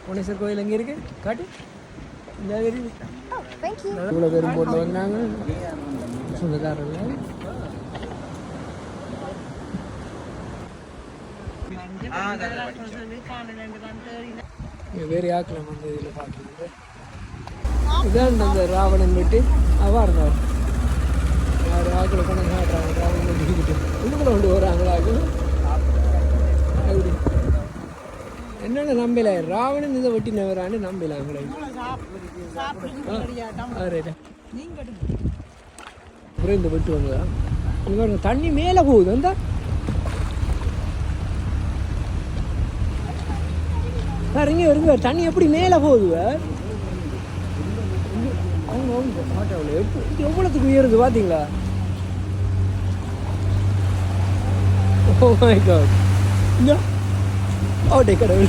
புவனேஸ்வர் கோயில் எங்கே இருக்கு காட்டு இந்த தேங்க் யூ. இவ்வளோ பேரும் போட்டு வந்தாங்க சொந்தக்காரர்கள். வேறு ஆக்கலாம் வந்து இதில் பார்க்குறது இதான் அந்த ராவணன் விட்டு அவா இருந்தார் யார் ஆக்களை கொண்டு காட்டுறாங்க ராவணன் வெட்டிக்கிட்டு உள்ளுக்குள்ள கொண்டு வராங்களா அப்படி என்னென்ன நம்பல ராவணன் இதை வெட்டினவரான்னு நம்பல அவங்களை அப்புறம் இந்த வெட்டு வந்ததா இங்கே தண்ணி மேலே போகுது அந்த இறங்கி வருங்க தண்ணி எப்படி மேலே போகுது அவங்க மாட்டாவில் எவ்வளோத்துக்கு உயருது பார்த்தீங்களா? Oh my God. ஓ டே கடவுள்.